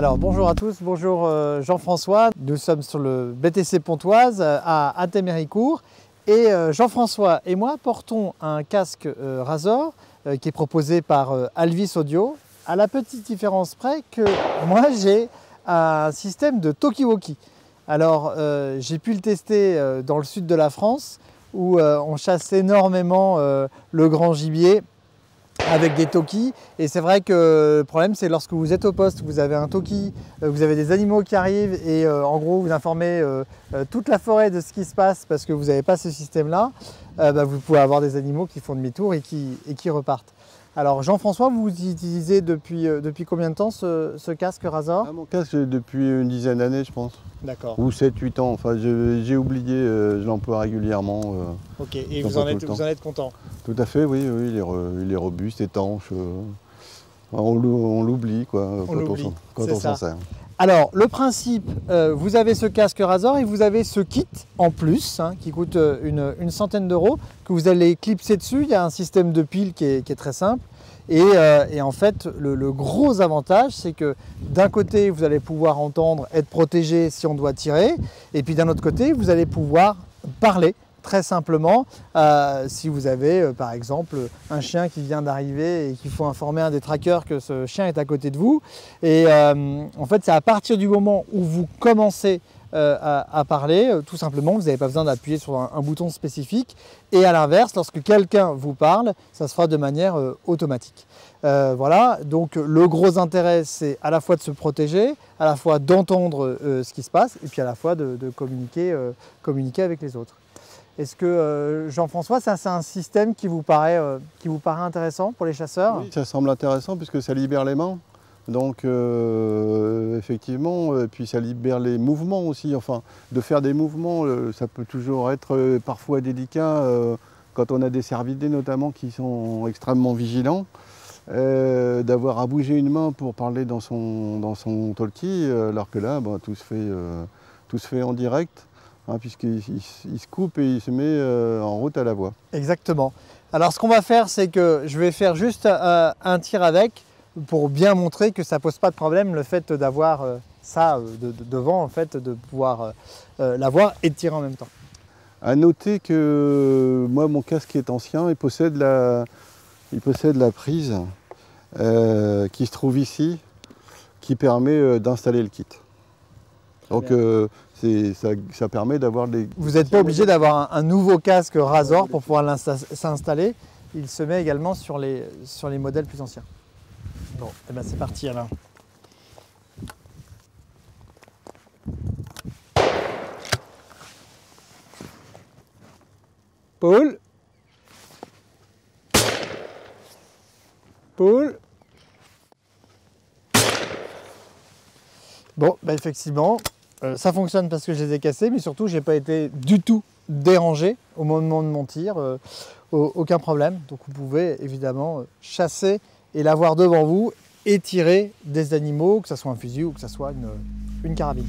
Alors bonjour à tous, bonjour Jean-François. Nous sommes sur le BTC Pontoise à Théméricourt et Jean-François et moi portons un casque Razor qui est proposé par Alvis Audio, à la petite différence près que moi j'ai un système de talkie-walkie. Alors j'ai pu le tester dans le sud de la France où on chasse énormément le grand gibier avec des talkies, et c'est vrai que le problème c'est lorsque vous êtes au poste, vous avez un talkie, vous avez des animaux qui arrivent et en gros vous informez toute la forêt de ce qui se passe parce que vous n'avez pas ce système là, vous pouvez avoir des animaux qui font demi-tour et qui repartent. Alors Jean-François, vous utilisez depuis combien de temps ce casque Razor? Mon casque depuis une dizaine d'années je pense. D'accord. Ou 7-8 ans, enfin j'ai oublié, je l'emploie régulièrement. Ok, et vous en êtes content? Tout à fait, oui, il est robuste, étanche. On l'oublie quoi, quand on s'en sert. Alors le principe, vous avez ce casque Razor et vous avez ce kit en plus qui coûte une centaine d'euros que vous allez clipser dessus. Il y a un système de pile qui est très simple et en fait le gros avantage c'est que d'un côté vous allez pouvoir entendre, être protégé si on doit tirer, et puis d'un autre côté vous allez pouvoir parler très simplement si vous avez par exemple un chien qui vient d'arriver et qu'il faut informer un des trackers que ce chien est à côté de vous. Et en fait c'est à partir du moment où vous commencez à parler, tout simplement, vous n'avez pas besoin d'appuyer sur un bouton spécifique, et à l'inverse, lorsque quelqu'un vous parle, ça se fera de manière automatique. Voilà, donc le gros intérêt c'est à la fois de se protéger, à la fois d'entendre ce qui se passe, et puis à la fois de communiquer avec les autres. Est-ce que Jean-François, c'est un système qui vous paraît intéressant pour les chasseurs? Oui, ça semble intéressant puisque ça libère les mains. Donc effectivement, puis ça libère les mouvements aussi. Enfin, de faire des mouvements, ça peut toujours être parfois délicat quand on a des cervidés notamment qui sont extrêmement vigilants. D'avoir à bouger une main pour parler dans son talkie, alors que là, tout se fait en direct. Puisqu'il se coupe et il se met en route à la voix. Exactement. Alors ce qu'on va faire, c'est que je vais faire juste un tir avec pour bien montrer que ça ne pose pas de problème le fait d'avoir ça devant, en fait, de pouvoir l'avoir et de tirer en même temps. À noter que moi mon casque est ancien, il possède la prise qui se trouve ici, qui permet d'installer le kit. Donc ça permet d'avoir des... Vous n'êtes pas obligé d'avoir un nouveau casque Razor pour pouvoir s'installer. Il se met également sur les modèles plus anciens. Bon, et ben c'est parti alors. Paul. Bon, effectivement, ça fonctionne parce que je les ai cassés, mais surtout, je n'ai pas été du tout dérangé au moment de mon tir. Aucun problème. Donc, vous pouvez évidemment chasser et l'avoir devant vous et tirer des animaux, que ce soit un fusil ou que ce soit une carabine.